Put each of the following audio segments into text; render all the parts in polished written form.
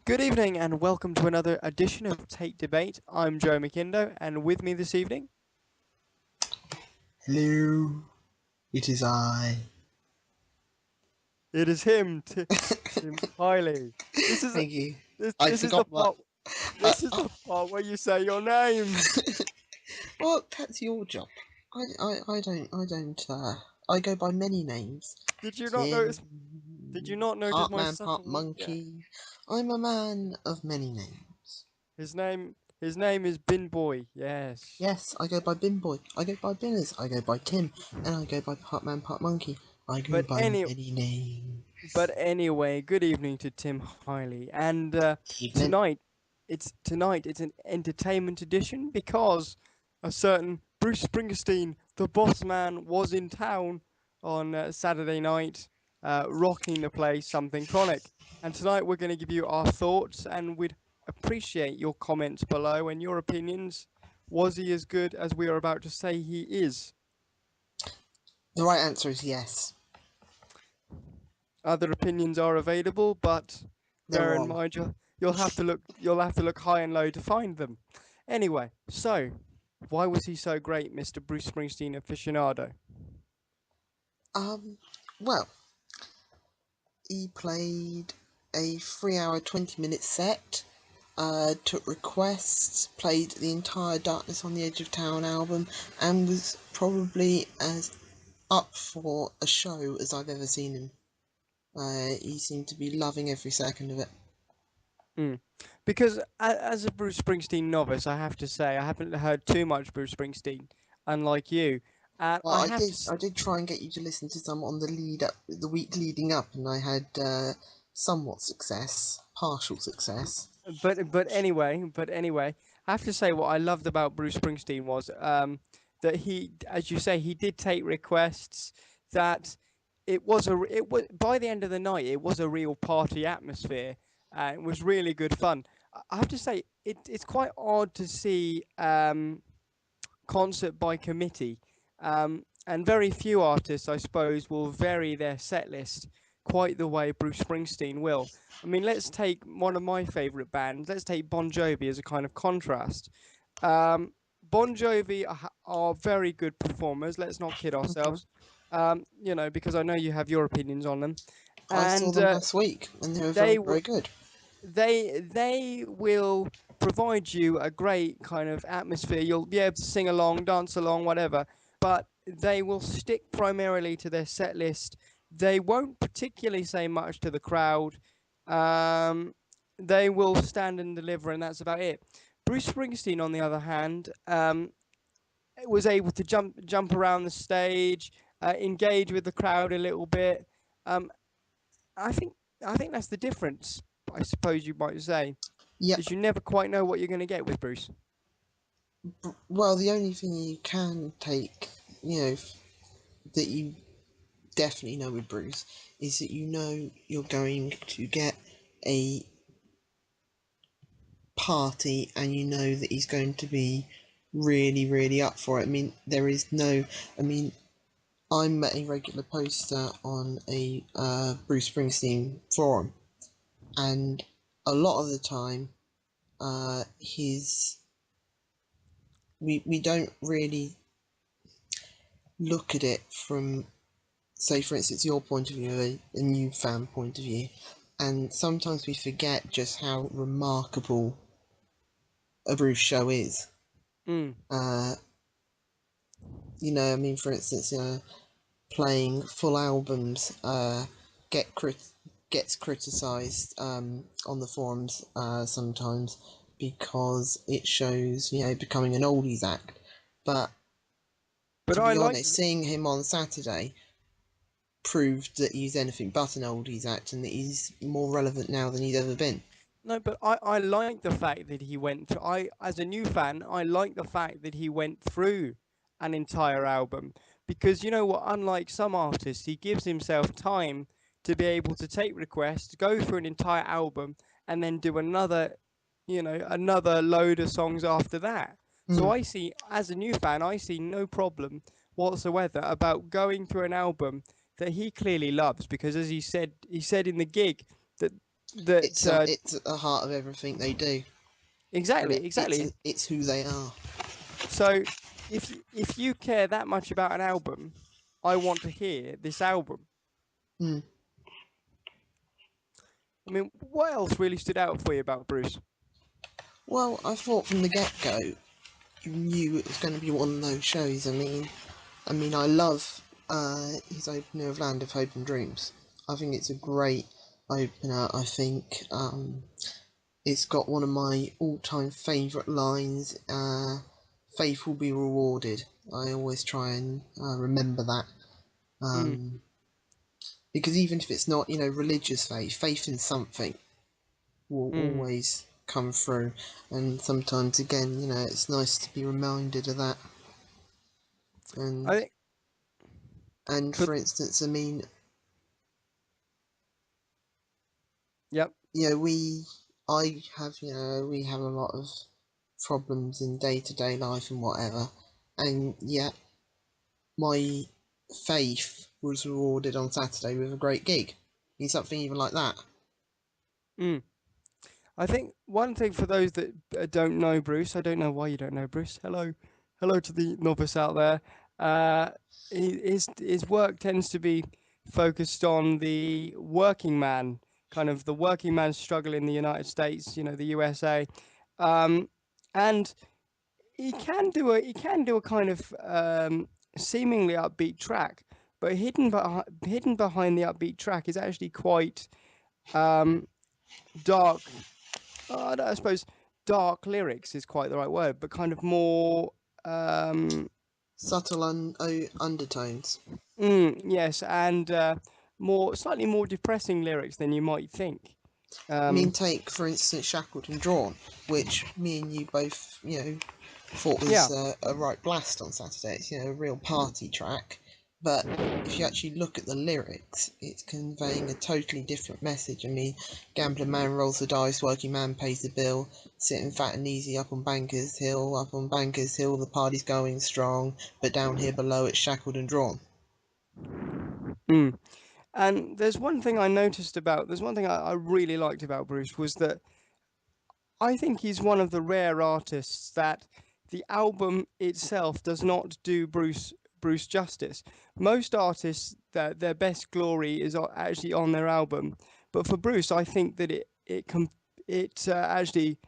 Good evening and welcome to another edition of Take Debate. I'm Joe McIndo, and with me this evening, Hello, it is I. it is him, Tim Hiley. This is Thank you. this I this is the forgot that. part. This is the part where you say your name. Well, that's your job. I go by many names. Did you not notice? Did you Tim, not notice part my man, part subtle? Yeah. monkey. I'm a man of many names. His name is Bin Boy. Yes. Yes, I go by Bin Boy. I go by Binners. I go by Tim, and I go by part man, part monkey. I go But by any many but names. anyway, good evening to Tim Hiley. And Evening. tonight, it's an entertainment edition because a certain Bruce Springsteen, the boss man, was in town on Saturday night, rocking the place, something chronic. And tonight we're going to give you our thoughts, and we'd appreciate your comments below and your opinions. Was he as good as we are about to say he is? The right answer is yes. Other opinions are available, but They're bear in wrong. mind you'll have to look high and low to find them. Anyway, so why was he so great, Mr. Bruce Springsteen aficionado? Um, well, he played a 3 hour, 20-minute set, took requests, played the entire Darkness on the Edge of Town album, and was probably as up for a show as I've ever seen him. He seemed to be loving every second of it. Mm. Because as a Bruce Springsteen novice, I have to say I haven't heard too much Bruce Springsteen, unlike you. And Well, I have to, I did try and get you to listen to some on the week leading up, and I had somewhat success, partial success. but anyway, I have to say what I loved about Bruce Springsteen was that he, as you say, he did take requests. That it was by the end of the night, it was a real party atmosphere. It was really good fun. I have to say, it's quite odd to see concert by committee. And very few artists, I suppose, will vary their set list quite the way Bruce Springsteen will. I mean, let's take one of my favourite bands. Let's take Bon Jovi as a kind of contrast. Um, Bon Jovi are very good performers. Let's not kid Okay. ourselves. Because I know you have your opinions on them, I saw and them last week, and they were they very, w- very good. they will provide you a great kind of atmosphere. You'll be able to sing along, dance along, whatever. But they will stick primarily to their set list. They won't particularly say much to the crowd. Um, they will stand and deliver, and that's about it. Bruce Springsteen, on the other hand, was able to jump around the stage, engage with the crowd a little bit. Um, I think I think that's the difference. I suppose you might say Yep. is you never quite know what you're going to get with Bruce. Well, the only thing you can take, that you definitely know with Bruce is that you know you're going to get a party and you know that he's going to be really, really up for it. I mean, there is no. I mean, I'm a regular poster on a Bruce Springsteen forum, and a lot of the time, his we don't really look at it from, say, for instance, your point of view, a new fan point of view, and sometimes we forget just how remarkable a Bruce show is. Mm. Uh, I mean, for instance, playing full albums get gets criticised on the forums sometimes because it shows becoming an oldies act. But But to I be like honest, seeing him on Saturday proved that he's anything but an oldies act and that he's more relevant now than he's ever been. no, but I like the fact that he went. I as a new fan, I like the fact that he went through an entire album because you know what? Unlike some artists, he gives himself time to be able to take requests, go through an entire album, and then do another load of songs after that. So Mm. as a new fan, I see no problem whatsoever about going through an album that he clearly loves because, as he said in the gig that that it's at the heart of everything they do, and exactly, exactly. it's who they are. So if you care that much about an album, I want to hear this album. Mm. I mean, what else really stood out for you about Bruce? Well, I thought from the get go, you knew it was going to be one of those shows. I mean, I love his opener of Land of Hope and Dreams. I think it's a great opener. I think it's got one of my all-time favourite lines. Faith will be rewarded. I always try and remember that. Mm, Um, because even if it's not, religious faith, faith in something will mm. always come through. And sometimes, again, it's nice to be reminded of that. I And think for for instance, I mean, yep. we, I have, we have a lot of problems in day to day life and whatever, and yet my faith was rewarded on Saturday with a great gig. Need something even like that. Mm. I think one thing for those that don't know Bruce, I don't know why you don't know Bruce. Hello, hello to the novice out there. Uh, his work tends to be focused on the working man, kind of the working man's struggle in the United States, the USA, um, and he can do a kind of seemingly upbeat track, but hidden behind the upbeat track is actually quite um, dark. I suppose dark lyrics is quite the right word, but kind of more. Um, Subtle undertones. yes, and slightly more depressing lyrics than you might think. I mean, Um, take for instance Shackled and Drawn, which me and you both, thought yeah, was a right blast on Saturday. It's, a real party track. But if you actually look at the lyrics, it's conveying a totally different message. I mean, gambling man rolls the dice, working man pays the bill, sitting fat and easy up on Bankers Hill, the party's going strong, but down here below it's shackled and drawn. mm. And there's one thing I really liked about Bruce was that I think he's one of the rare artists that the album itself does not do Bruce justice. Most artists that their best glory is actually on their album, but for Bruce, I think that it actually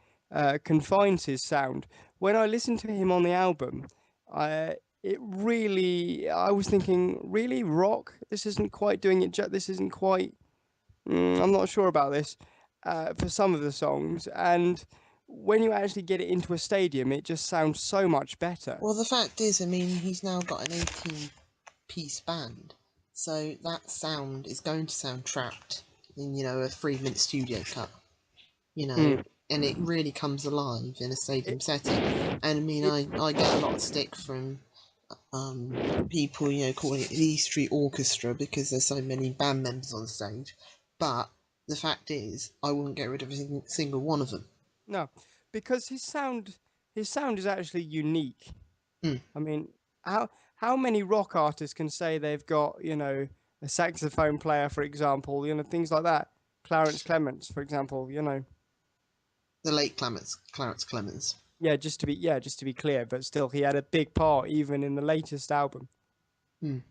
confines his sound. When I listened to him on the album, I was thinking, really rock. This isn't quite doing it. This isn't quite. I'm not sure about this for some of the songs, and when you actually get it into a stadium, it just sounds so much better. Well, the fact is, I mean, he's now got an 18-piece band, so that sound is going to sound trapped in, a 3-minute studio cut, you know, Mm. and it really comes alive in a It, stadium setting. And I mean, it, I get a lot of stick from people, calling it the E Street Orchestra because there's so many band members on stage, but the fact is, I wouldn't get rid of a single one of them. no, because his sound is actually unique. Mm. I mean, how many rock artists can say they've got a saxophone player, for example, things like that. Clarence Clements, for example, The late Clarence Clemens. just to be clear, but still, he had a big part even in the latest album. Mm.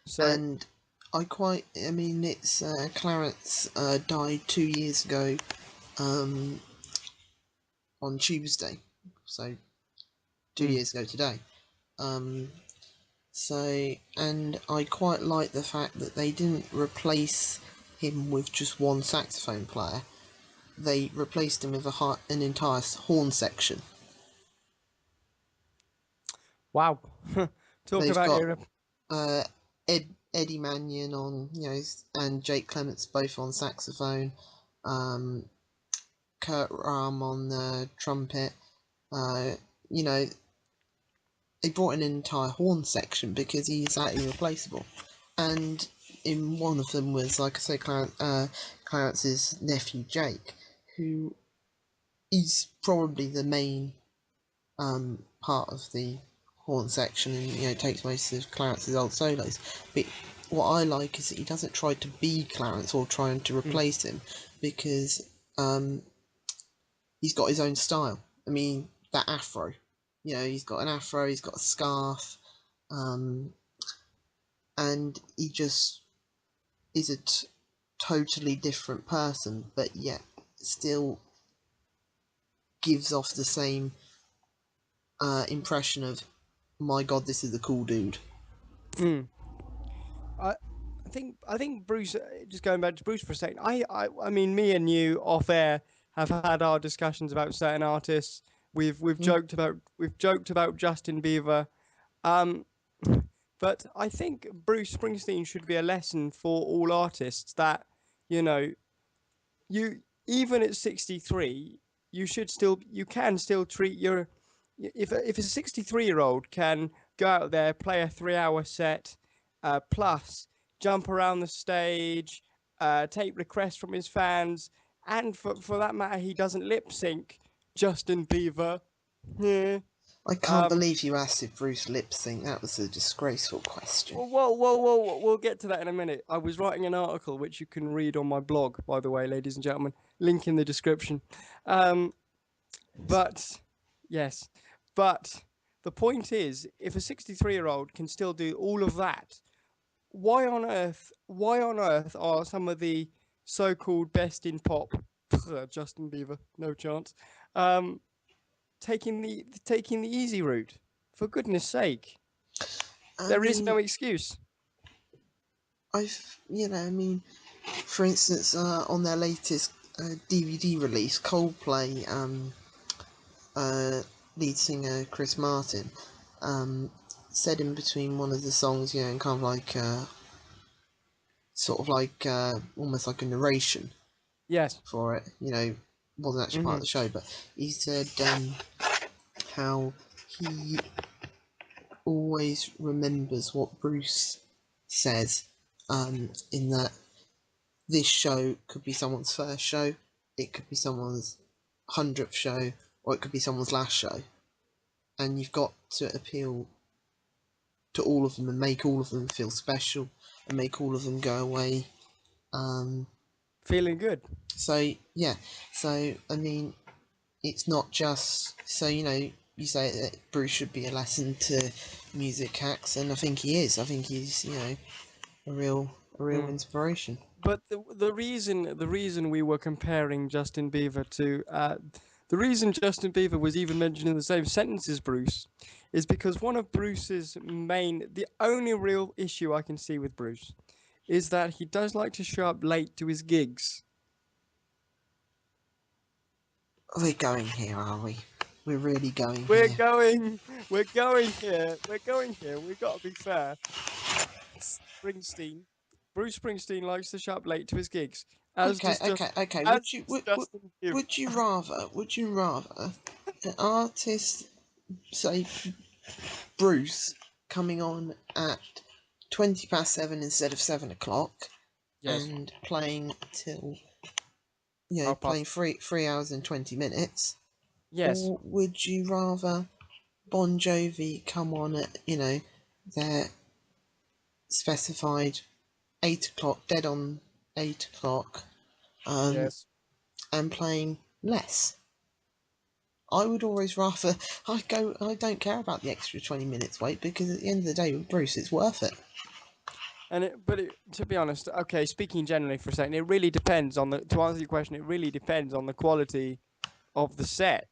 So, And I mean, it's Clarence died 2 years ago um, on Tuesday, so two mm, years ago today. Um, and I quite like the fact that they didn't replace him with just one saxophone player. They replaced him with an entire horn section. wow, talk They've about got era. uh, Eddie Mannion on, and Jake Clements both on saxophone. Um, Kurt Rahm on the trumpet. Uh, you know, they brought in an entire horn section because he's that irreplaceable. And in one of them was, like I say, Clarence's nephew Jake, who is probably the main part of the horn section, and takes most of Clarence's old solos. But what I like is that he doesn't try to be Clarence or trying to Mm, replace him, because um, he's got his own style. I mean, that afro. He's got an afro, he's got a scarf, um, and he just is a totally different person, but yet still gives off the same impression of, my God, this is a cool dude. Mm. I think Bruce. Just going back to Bruce for a second. I mean, me and you off air have had our discussions about certain artists. Mm. We've joked about Justin Bieber. Um, but I think Bruce Springsteen should be a lesson for all artists that, you know, you even at 63, you can still treat your if a 63-year-old can go out there, play a 3-hour set, plus jump around the stage, take requests from his fans, and for that matter, he doesn't lip sync Justin Bieber. Yeah. I can't Um, believe you asked if Bruce lip sync. That was a disgraceful question. whoa, we'll get to that in a minute. I was writing an article which you can read on my blog, by the way, ladies and gentlemen. Link in the description. Um, but, yes, but the point is, if a 63-year-old can still do all of that, why on earth are some of the so-called best in pop, Justin Bieber, no chance, um, taking the easy route? For goodness sake, I there is mean, no excuse. I mean, for instance, on their latest DVD release, Coldplay uh, lead singer Chris Martin um, said in between one of the songs, and kind of like sort of like almost like a narration Yes. for it. Wasn't actually part of Hmm. the show, but he said how he always remembers what Bruce says. In that this show could be someone's first show, it could be someone's 100th show, or it could be someone's last show, and you've got to appeal to all of them and make all of them feel special and make all of them go away. Um, Feeling good. so yeah, so I mean, it's not just so you say that Bruce should be a lesson to music hacks, and I think he is. I think he's a real Mm. inspiration. But the reason we were comparing Justin Bieber to the reason Justin Bieber was even mentioned in the same sentence as Bruce is because one of Bruce's the only real issue I can see with Bruce is that he does like to show up late to his gigs. We're going here, are we? We're really going We're here. going, we're going here, we're going here. We've got to be fair. Springsteen, Bruce Springsteen likes to show up late to his gigs, as Okay, does okay, just okay. as does Justin Bieber. Would you rather an artist, say Bruce, coming on at 20 past 7 instead of 7 o'clock, Yes, and playing till half playing past. three hours and 20 minutes, Yes, or would you rather Bon Jovi come on at their specified 8 o'clock, dead on 8 o'clock, um, yes. and playing less? I would always rather I don't care about the extra 20 minutes wait, because at the end of the day with Bruce it's worth it. To be honest, okay, speaking generally for a second, it really depends on the. To answer your question, it really depends on the quality of the set.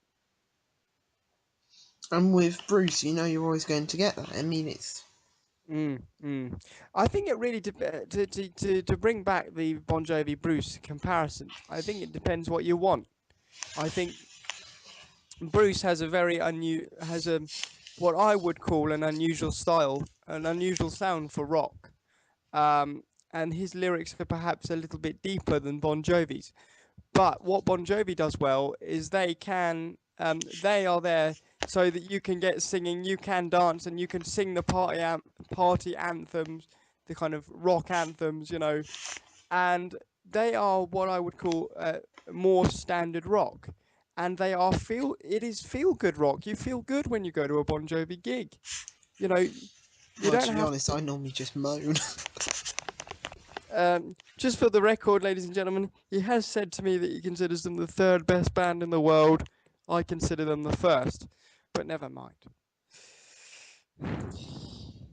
And with Bruce, you're always going to get that. I mean, it's Mm, mm. I think it really to bring back the Bon Jovi Bruce comparison. I think it depends what you want. I think Bruce has a very has a what I would call an unusual style, an unusual sound for rock. Um, and his lyrics are perhaps a little bit deeper than Bon Jovi's. But what Bon Jovi does well is they are there so that you can get singing, you can dance, and you can sing the party anthems, the kind of rock anthems, and they are what I would call more standard rock. And it is feel good rock. You feel good when you go to a Bon Jovi gig. You know, you well, don't to be have honest, to. I normally just moan. Just for the record, ladies and gentlemen, he has said to me that he considers them the third best band in the world. I consider them the first, but never mind.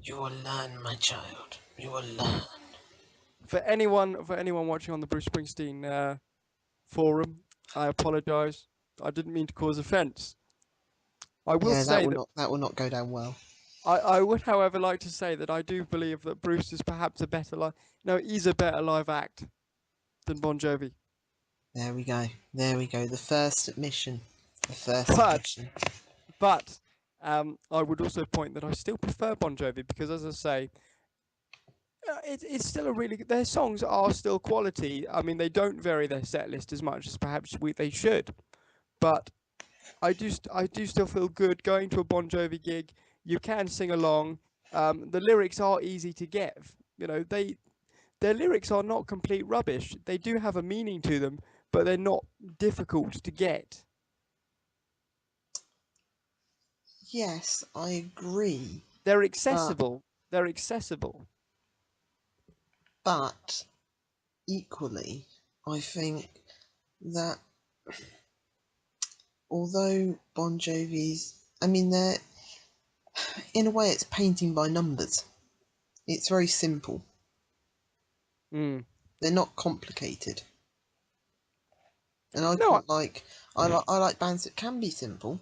You will learn, my child. You will learn. For anyone watching on the Bruce Springsteen forum, I apologise. I didn't mean to cause offence. I will Yeah, say that that will not go down well. I would, however, like to say that I do believe that Bruce is perhaps a better live. No, he's a better live act than Bon Jovi. There we go. There we go. The first admission. The first But admission. but I would also point that I still prefer Bon Jovi because, as I say, it's still a really good. Their songs are still quality. I mean, they don't vary their set list as much as perhaps they should, but I do still feel good going to a Bon Jovi gig. You can sing along. The lyrics are easy to get. You know, their lyrics are not complete rubbish. They do have a meaning to them, but they're not difficult to get. Yes, I agree. They're But accessible. They're accessible. but equally, I think that although Bon Jovi's, I mean, they're in a way it's painting by numbers. It's very simple. Mm. They're not complicated, and I No, quite like. I like bands that can be simple,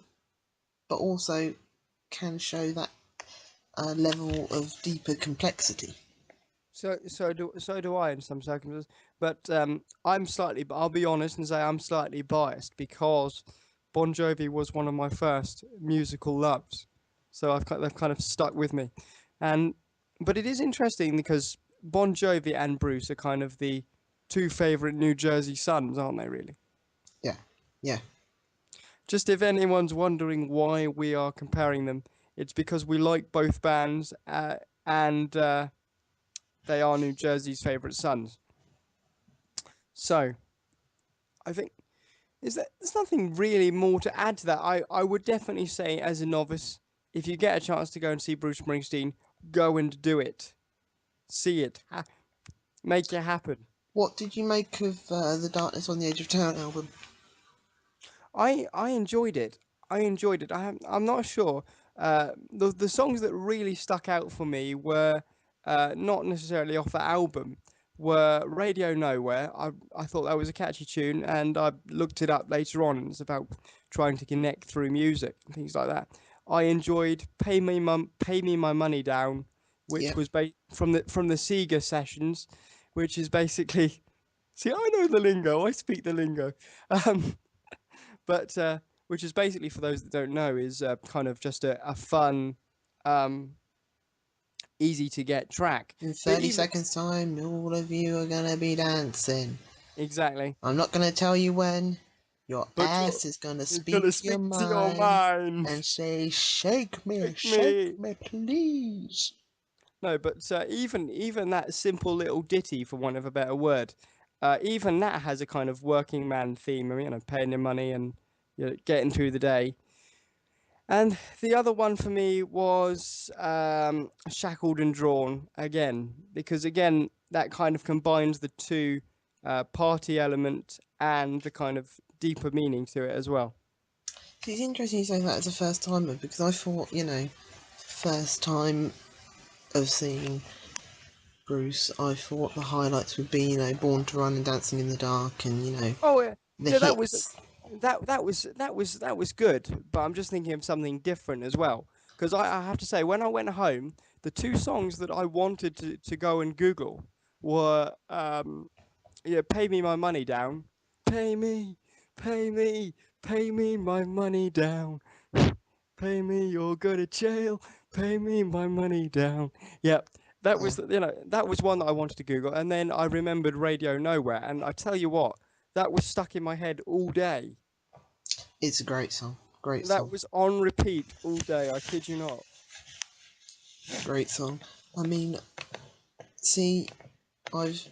but also can show that level of deeper complexity. so do I in some circumstances, but I'm slightly. I'll be honest and say I'm slightly biased because Bon Jovi was one of my first musical loves, so they've kind of stuck with me, and but it is interesting because Bon Jovi and Bruce are kind of the two favorite New Jersey sons, aren't they? Really? Yeah, yeah. Just if anyone's wondering why we are comparing them, it's because we like both bands, and they are New Jersey's favorite sons. So I think there's nothing really more to add to that. I would definitely say as a novice, if you get a chance to go and see Bruce Springsteen, go and do it. See it. Make it happen. What did you make of the Darkness on the Edge of Town album? I enjoyed it. I enjoyed it. I'm not sure. The songs that really stuck out for me were not necessarily off the album. Were Radio Nowhere. I thought that was a catchy tune, and I looked it up later on. It's about trying to connect through music and things like that. I enjoyed Pay Me My Money Down, which Yep. was from the Sega sessions, which is basically. See, I know the lingo. I speak the lingo. Um, but which is basically, for those that don't know, is kind of just a fun, um, easy to get track. In But 30 even seconds' time, all of you are gonna be dancing. exactly, I'm not gonna tell you when. Your but ass is gonna you're speak gonna your speak to your mind mind. and say, Take shake me. me, please. No, but even that simple little ditty, for want of a better word, even that has a kind of working man theme. I mean, paying your money and getting through the day. And the other one for me was Shackled and Drawn again, because again, that kind of combines the two party element and the kind of deeper meaning to it as well. See, it's interesting you say that as a first timer because I thought, first time of seeing Bruce, I thought the highlights would be, Born to Run and Dancing in the Dark and, Oh yeah, the yeah, hits. that was good, but I'm just thinking of something different as well. Because I have to say, when I went home, the two songs that I wanted to go and Google were yeah, Pay Me My Money Down. Pay me, pay me, pay me my money down. Pay me or go to jail. Pay me my money down. Yep. Yeah, That was one that I wanted to Google, and then I remembered Radio Nowhere, and I tell you what, that was stuck in my head all day. it's a great song. Great That song. was on repeat all day. I kid you not. Great song. I mean, see, I've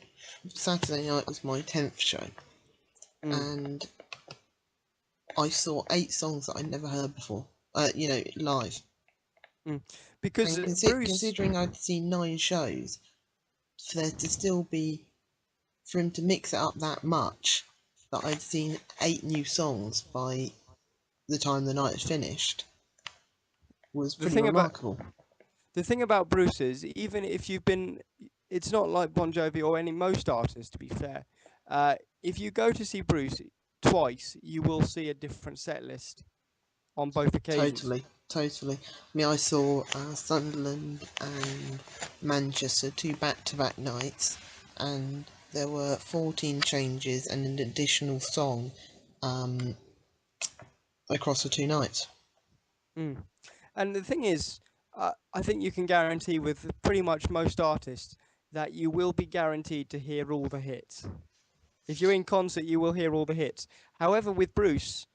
Saturday night was my 10th show, Mm, and I saw 8 songs that I'd never heard before. Live. mm. Because And Bruce, considering I'd seen 9 shows, for there to still be for him to mix it up that much, that I'd seen 8 new songs by the time the night had finished, was The pretty thing about remarkable. the thing about Bruce is, even if you've been, it's not like Bon Jovi or any most artists. To be fair, if you go to see Bruce twice, you will see a different set list on both occasions. Totally, totally. I mean, I saw Sunderland and Manchester, 2 back-to-back nights, and there were 14 changes and an additional song um, across the 2 nights. Mm. And the thing is, I think you can guarantee with pretty much most artists that you will be guaranteed to hear all the hits. If you're in concert, you will hear all the hits. However, with Bruce,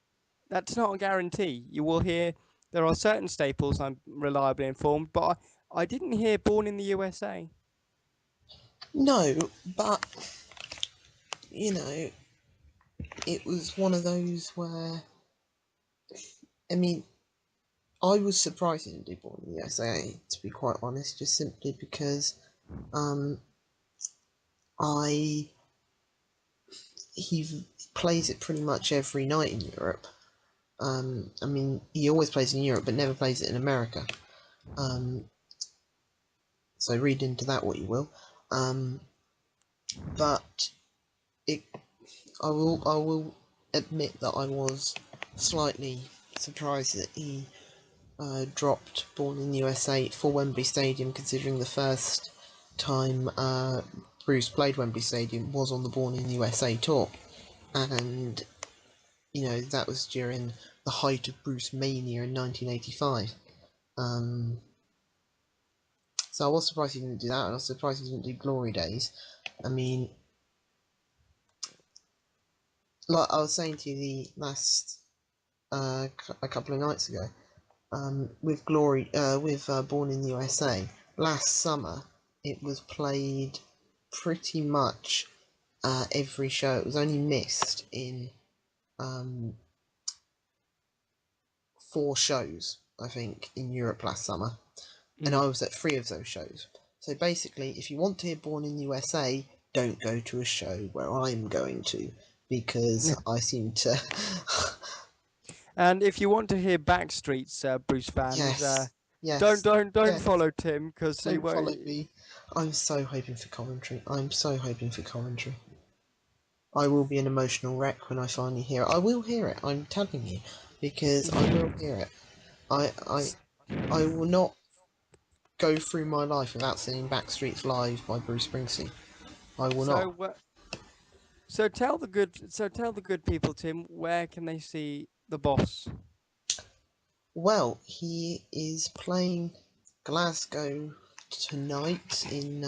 that's not a guarantee. You will hear there are certain staples. I'm reliably informed, but I didn't hear "Born in the USA." No, but you know, it was one of those where, I mean, I was surprised he didn't do Born in the USA, to be quite honest, just simply because um, I he plays it pretty much every night in Europe. I mean, he always plays in Europe, but never plays it in America. Um, so read into that what you will. But it, I will admit that I was slightly surprised that he dropped Born in the USA for Wembley Stadium, considering the first time Bruce played Wembley Stadium was on the Born in the USA tour, and that was during the height of Bruce mania in 1985. Um, so I was surprised he didn't do that, and I was surprised he didn't do Glory Days. I mean, like I was saying to you the last a couple of nights ago, with Born in the USA last summer, it was played pretty much every show. It was only missed in um, 4 shows, I think, in Europe last summer, and Mm. I was at 3 of those shows. So basically, if you want to hear Born in the USA, don't go to a show where I'm going to, because I seem to. And if you want to hear Backstreet's Bruce fans, Yes, don't yes, don't yes. follow Tim because he Don't won't. follow me. I'm so hoping for commentary. I'm so hoping for commentary. I will be an emotional wreck when I finally hear it. I will hear it. I'm telling you, because I will hear it. I I I will not go through my life without seeing Backstreets Live by Bruce Springsteen. I will not. So so tell the good people, Tim, where can they see the boss? Well, he is playing Glasgow tonight in.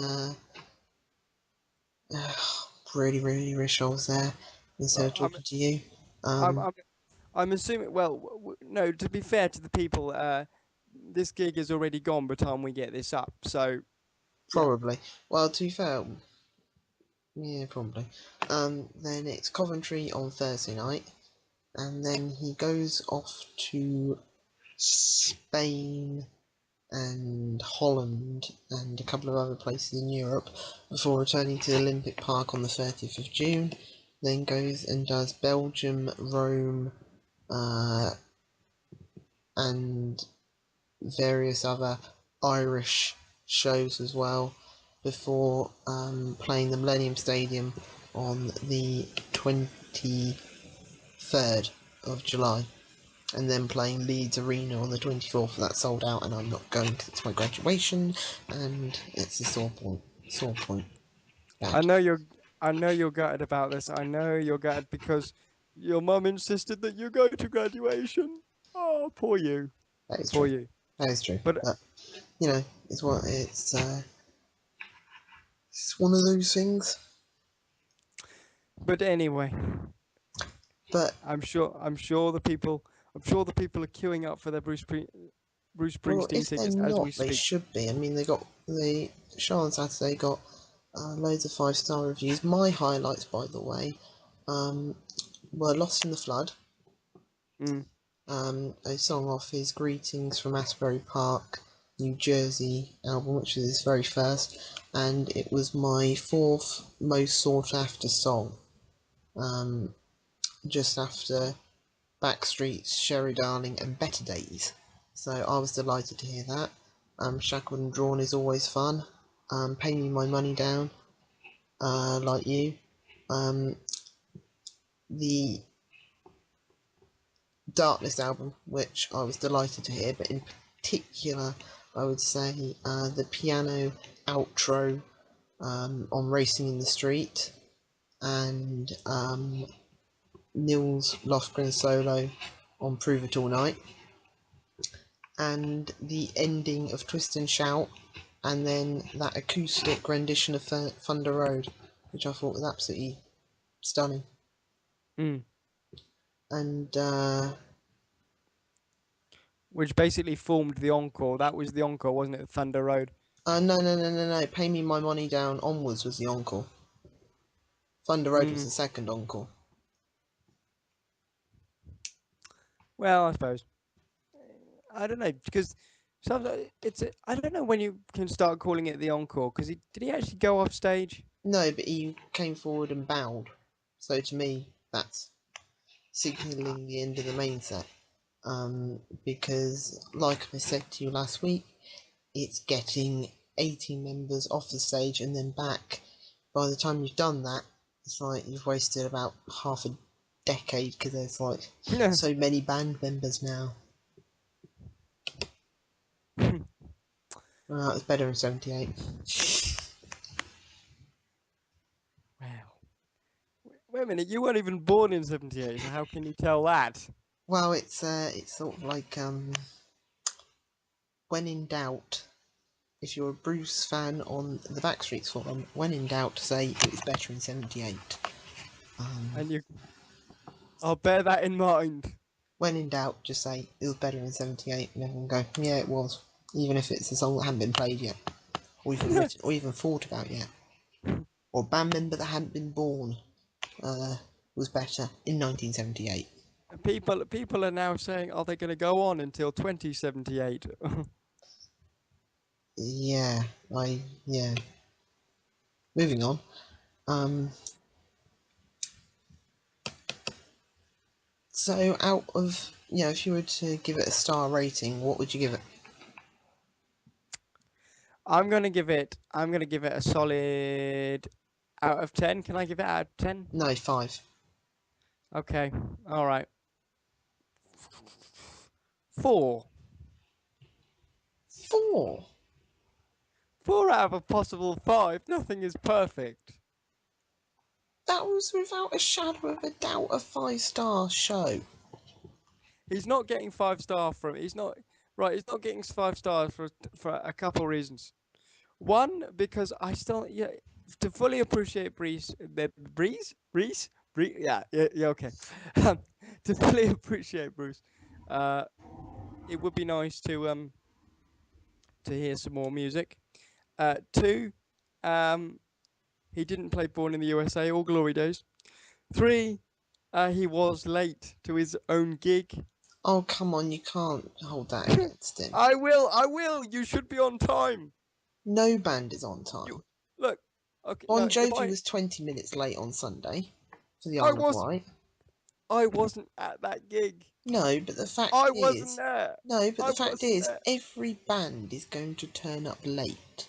Really, really wish I was there instead Well, of talking to you. I'm, Um, I'm, I'm assuming. Well, no. To be fair to the people, this gig is already gone by the time we get this up. So, yeah. Probably. Well, to be fair, yeah, probably. Then it's Coventry on Thursday night, and then he goes off to Spain and Holland and a couple of other places in Europe before returning to Olympic Park on the 30th of June. Then goes and does Belgium, Rome, uh, and various other Irish shows as well before playing the Millennium Stadium on the 23rd of July, and then playing Leeds Arena on the 24th. That's sold out, and I'm not going because it's my graduation, and it's a sore point. Sore point. I Bad. know you're. I know you're gutted about this. I know you're gutted because your mum insisted that you go to graduation. Oh, poor you. That is Poor true. you. That is true. But But it's one of those things. anyway, But I'm sure the people. I'm sure the people are queuing up for their Bruce well, Springsteen if they're tickets as we not, they speak. should be. I mean, they got the show on Saturday got loads of 5-star reviews. My highlights, by the way, um, were "Lost in the Flood," Mm. a song off his "Greetings from Asbury Park" New Jersey album, which was his very first, and it was my fourth most sought after song, um, just after Backstreet's Sherry Darling and Better Days. So I was delighted to hear that. Shackled and Drawn is always fun. Pay Me My Money Down, like you. Um, the Darkness album, which I was delighted to hear, but in particular, I would say the piano outro on Racing in the Street, and Nils Lofgren solo on Prove It All Night, and the ending of Twist and Shout, and then that acoustic rendition of Thunder Road, which I thought was absolutely stunning. Mm. And Which basically formed the encore. That was the encore, wasn't it? Thunder Road. no, Pay Me My Money Down onwards was the encore. Thunder Road was Mm. the second encore. Well, I suppose. I don't know because sometimes I don't know when you can start calling it the encore because did he actually go off stage? No, but he came forward and bowed. So to me, that's signalling the end of the main set. Because, like I said to you last week, it's getting 18 members off the stage and then back. By the time you've done that, it's like you've wasted about half a decade because there's like so many band members now. It was better in '78. Wow. Wait a minute, you weren't even born in '78, so how can you tell that? Well, it's sort of like when in doubt. If you're a Bruce fan on the Backstreets forum, when in doubt, say it was better in '78. Um, And I'll bear that in mind. when in doubt, just say it was better in '78, and everyone go, yeah, it was, even if it's a song that hadn't been played yet, or even written, or even thought about yet, or a band member that hadn't been born was better in 1978. People are now saying, are they going to go on until 2078? Yeah, yeah. Moving on. Um, so out of if you were to give it a star rating, what would you give it? I'm gonna give it a solid out of 10. Can I give it out of 10? No, 5. Okay. All right. 4. 4. 4 out of a possible 5. Nothing is perfect. That was without a shadow of a doubt a 5-star show. He's not getting 5 star from. He's not right. He's not getting 5 stars for a couple reasons. One, because I still to fully appreciate Breeze, yeah, okay. To fully appreciate Bruce, uh, it would be nice to hear some more music. Two, um, he didn't play Born in the USA or Glory Days. Three, he was late to his own gig. Oh, come on, you can't hold that against him. I will. You should be on time. No band is on You time. look. Okay, Bon no. If Jovi was 20 minutes late on Sunday for the I Isle of was, Wight. I wasn't at that gig. No, but the fact I wasn't is, there. no, but I the fact wasn't is, there. every band is going to turn up late.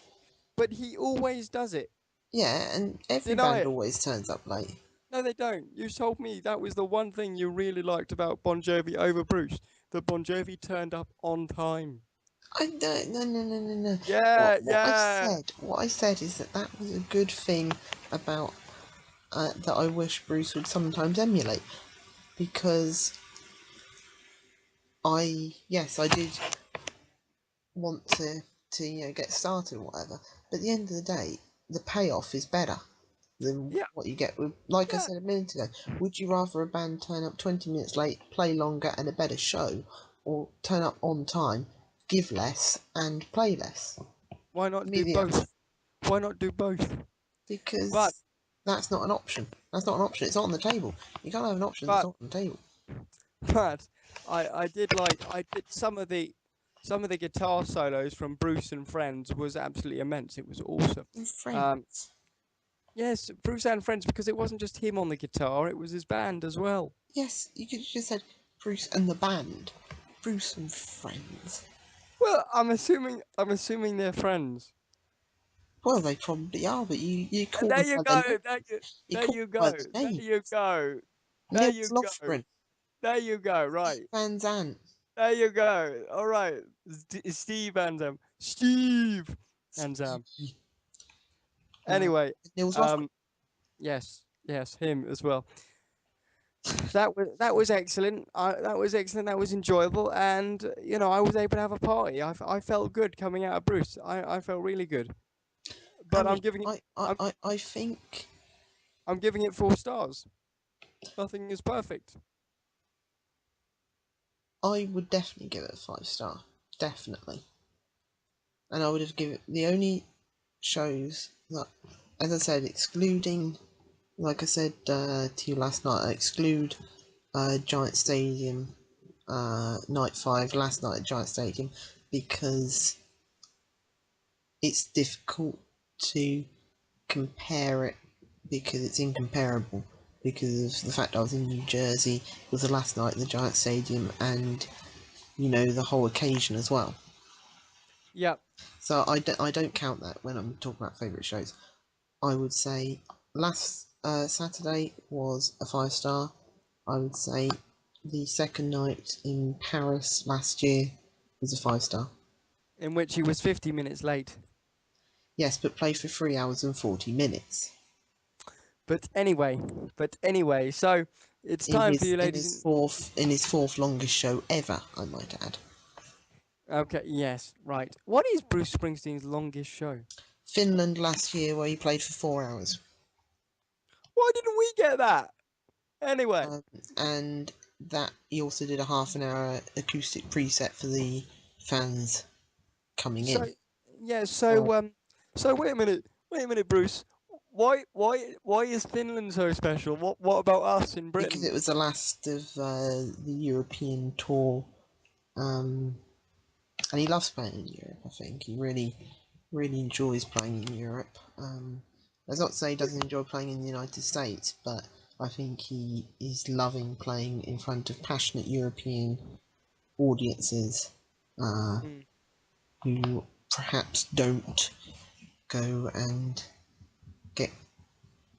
But he always does it. Yeah, and every Deny band it. always turns up late. No, they don't. You told me that was the one thing you really liked about Bon Jovi over Bruce. That Bon Jovi turned up on time. I don't. No. Yeah, What I yeah. said, what I said is that was a good thing about that I wish Bruce would sometimes emulate, because yes, I did want to get started or whatever, but at the end of the day, the payoff is better than Yeah, what you get with, like I yeah. said a minute ago. Would you rather a band turn up 20 minutes late, play longer and a better show, or turn up on time, give less and play less? Why To not me, do the answer, both? Why not do both? But because that's not an option. That's not an option. It's not on the table. You can't have an option that's but not on the table. but I did some of the some of the guitar solos from Bruce and Friends was absolutely immense. It was awesome. And Um, Friends. yes, Bruce and Friends, because it wasn't just him on the guitar; it was his band as well. Yes, you could have just said Bruce and the band. Bruce and Friends. Well, I'm assuming they're friends. Well, they probably are, but you call There them you by go. their name. You There call you them by go. their There name. you go. There Nils you go. Lofgren, There you go. Steve Right. Van Zandt, There you go. All right. Steve Anzam. Steve Anzam. Stevie, uh, Anyway, Nils Lofgren. um, yes, yes, him as well. That was excellent. That was excellent. That was enjoyable, and I was able to have a party. I felt good coming out of Bruce. I felt really good. I But mean, I'm giving it. I'm I think I'm giving it 4 stars. Nothing is perfect. I would definitely give it a 5 star. Definitely. And I would have given the only shows that, as I said, excluding, like I said to you last night, I exclude Giant Stadium, night 5, last night at Giant Stadium, because it's difficult to compare it because it's incomparable because of the fact I was in New Jersey, it was the last night at the Giant Stadium, and the whole occasion as well. Yeah. So I don't count that when I'm talking about favourite shows. I would say last Saturday was a 5 star. I would say the second night in Paris last year was a 5 star. In which he was 50 minutes late. Yes, but played for 3 hours and 40 minutes But anyway, so it's in time for his you, in ladies his and. fourth longest show ever, I might add. Okay, yes, right. What is Bruce Springsteen's longest show? Finland last year, where he played for 4 hours, Why didn't we get that? Anyway, um, and that he also did a half an hour acoustic preset for the fans coming so in. yeah, So so wait a minute, Bruce. Why is Finland so special? What about us in because Britain? it was the last of the European tour, um, and he loves playing in Europe. I think he really enjoys playing in Europe. That's not to say he doesn't enjoy playing in the United States, but I think he is loving playing in front of passionate European audiences Mm. who perhaps don't go and get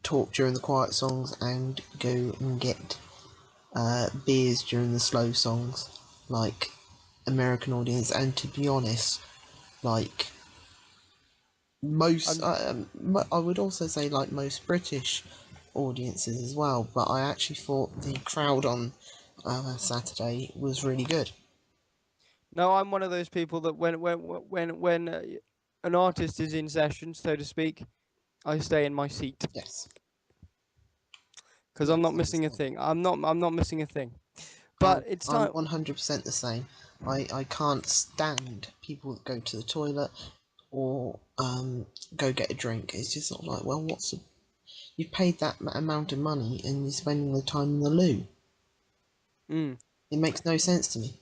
talk during the quiet songs and go and get beers during the slow songs, like American audience. And to be honest, like most, I'm I would also say like most British audiences as well. But I actually thought the crowd on Saturday was really good. No, I'm one of those people that when an artist is in session, so to speak, I stay in my seat Yes, because I'm yes, not I'm the missing a same. thing. I'm not missing a thing. I'm But it's I'm time. 100% the same. I can't stand people that go to the toilet or go get a drink. It's just not like, well, you've paid that amount of money and you're spending the time in the loo. Mm. It makes no sense to me.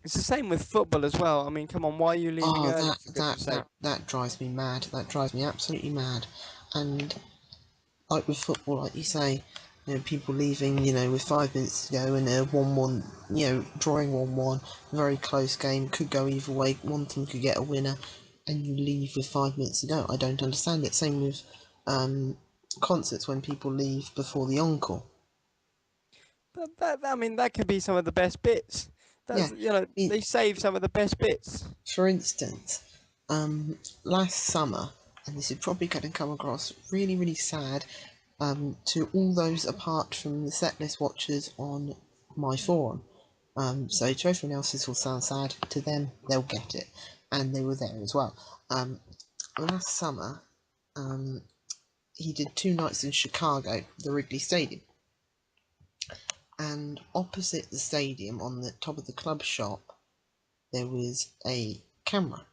It's the same with football as well. I mean, come on, why are you leaving Oh, early that for that goodness sake? that that drives me mad. That drives me absolutely mad. And like with football, like you say, people leaving, with 5 minutes to go and they're 1-1, drawing 1-1, very close game, could go either way. One team could get a winner, and you leave with 5 minutes to go. I don't understand it. Same with um, concerts when people leave before the encore. But I mean, that could be some of the best bits. Yeah, That's I they save some of the best bits. for instance, um, last summer, and this is probably going to come across really, really sad to all those apart from the setlist watchers on my forum. So to everyone else, this will sound sad. To them, they'll get it, and they were there as well. Um, Last summer, um, he did 2 nights in Chicago, the Wrigley Stadium, and opposite the stadium, on the top of the club shop, there was a camera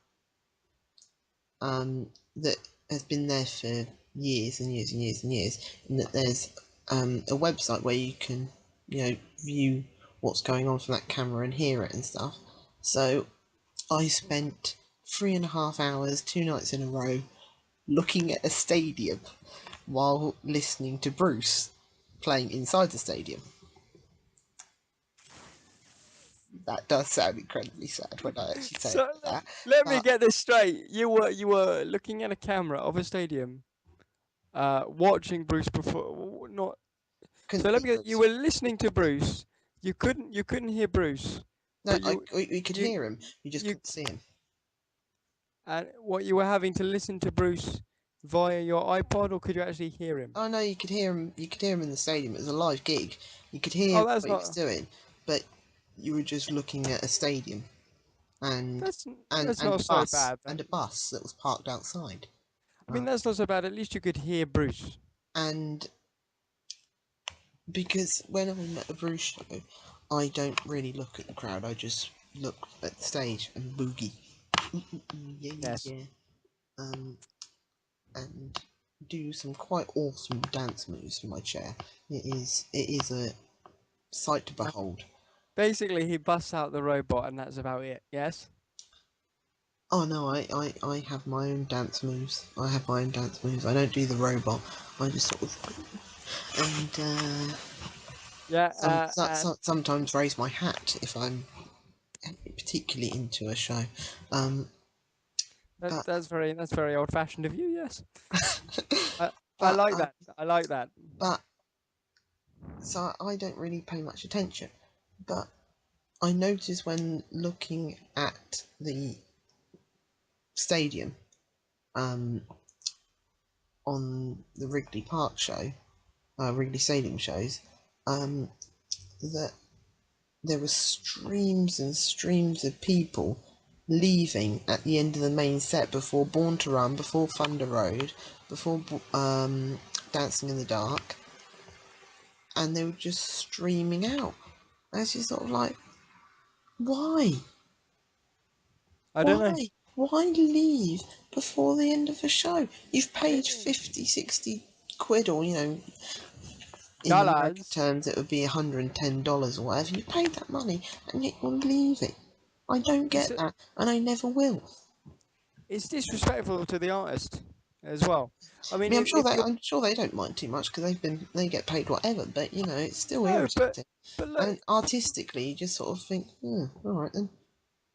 that has been there for years and years and years and years, and that there's a website where you can, view what's going on from that camera and hear it and stuff. So I spent 3.5 hours, 2 nights in a row, looking at a stadium while listening to Bruce playing inside the stadium. That does sound incredibly sad when I actually say it So like that. let me But get this straight. You were looking at a camera of a stadium, watching Bruce perform. Not couldn't so. Let see me get. You Bruce. were listening to Bruce. You couldn't hear Bruce, No, but we could you hear him. We just you couldn't see him. and what you were having to listen to Bruce via your iPod, or could you actually hear him? Oh no, you could hear him. You could hear him in the stadium. It was a live gig. You could hear Oh, that's what he was not. doing, but you were just looking at a stadium and That's that's not a so bus bad then. and a bus that was parked outside. I mean, Uh, that's not so bad. At least you could hear Bruce. and because when I'm at a Bruce show, I don't really look at the crowd. I just look at the stage and boogie. Yeah, yeah, Yes. yeah. Um, and do some quite awesome dance moves from my chair. It is a sight to Uh, behold. Basically, he busts out the robot, and that's about it. Yes. Oh no, I have my own dance moves. I have my own dance moves. I don't do the robot. I just sort of and Yeah. sometimes raise my hat if I'm particularly into a show. Um, but That's very old-fashioned of you. Yes. I I but like that. I like that. but so I don't really pay much attention. But I notice when looking at the stadium um, on the Wrigley Park show, Wrigley Stadium shows, um, that there were streams and streams of people leaving at the end of the main set before Born to Run, before Thunder Road, before Dancing in the Dark, and they were just streaming out. And it's just sort of like, why? I don't know. Why? Why leave before the end of the show? You've paid Eh, 50, 60 quid, or, in American Dollars. terms, it would be $110 or whatever. You paid that money, and yet you're leaving. I don't It's get that, and I never will. it's disrespectful to the artist as well. I I mean, mean, if you're I'm sure they don't mind too much because they get paid whatever. But it's still no, irritating. but look, And artistically, you just sort of think, all right then.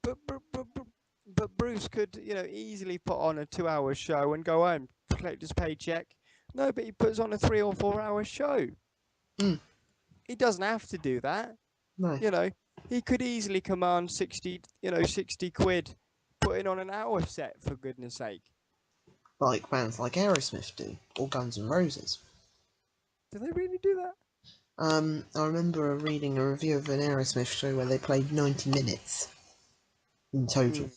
but Bruce could easily put on a 2-hour show and go home, collect his paycheck. No, but he puts on a 3 or 4 hour show. Mm, He doesn't have to do that. no, You know, he could easily command 60 quid putting on an hour set, for goodness sake. like bands like Aerosmith do, or Guns N' Roses. Do they really do that? I remember reading a review of an Aerosmith show where they played 90 minutes in total. Mm.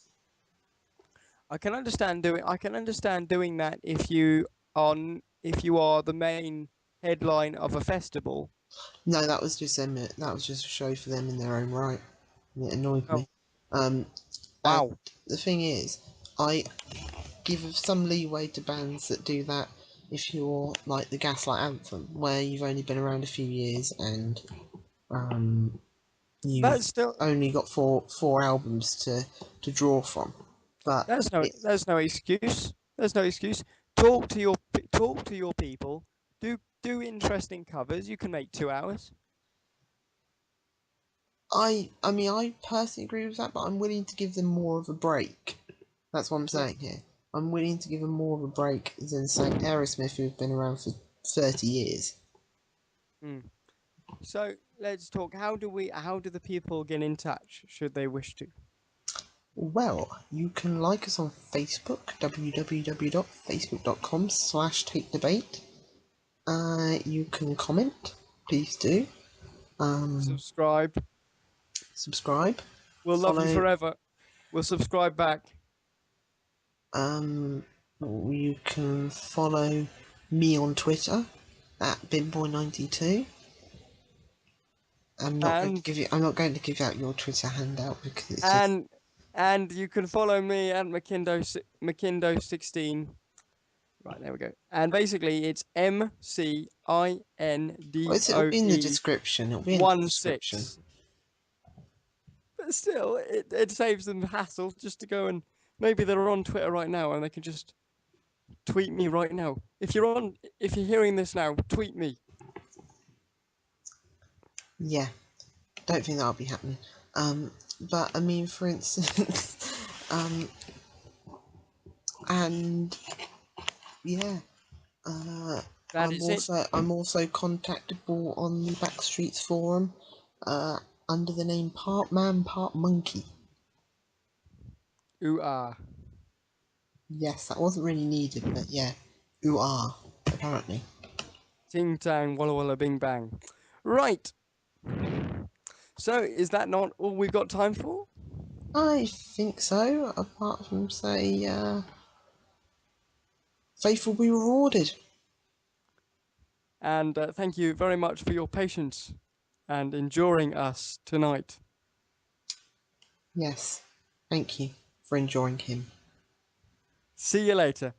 I can understand doing that if you are the main headline of a festival. No, that was just them. That was just a show for them in their own right. And it annoyed Oh, me. Um, and wow. the thing is, I give some leeway to bands that do that if you're like the Gaslight Anthem, where you've only been around a few years and um, you've That's still only got four albums to draw from. But it's that's no excuse. There's no excuse. Talk to your people. Do interesting covers. You can make 2 hours. I mean I personally agree with that, but I'm willing to give them more of a break. That's what I'm Well, saying here. I'm willing to give them more of a break than saying Aerosmith, who've been around for 30 years. mm. So let's talk. How do the people get in touch should they wish to? Well, you can like us on Facebook, www.facebook.com/take debate. You can comment, please do. Um, Subscribe. subscribe, We'll love you follow. forever. We'll subscribe back. Um, you can follow me on Twitter at binboy92. And I'm not going to give out your Twitter handout because it's just. and and you can follow me at Makindo16. Right, there we go. And basically it's Well, it'll be in the MCINDOE description. It'll be in the one description. six. Still, it saves them the hassle just to go and maybe they're on Twitter right now and they can just tweet me right now. If you're hearing this now, tweet me. Yeah, don't think that'll be happening. But I mean, for instance, um, and yeah, uh, That is it. I'm also contactable on the Backstreets forum, uh, under the name Part Man Part Monkey. Ooh ah. Yes, that wasn't really needed, but yeah, ooh ah, apparently. Ting tang, walla walla, bing bang. Right. So, is that not all we've got time for? I think so. Apart from say, faith will be rewarded. And thank you very much for your patience and enduring us tonight. Yes, thank you for enjoying him. See you later.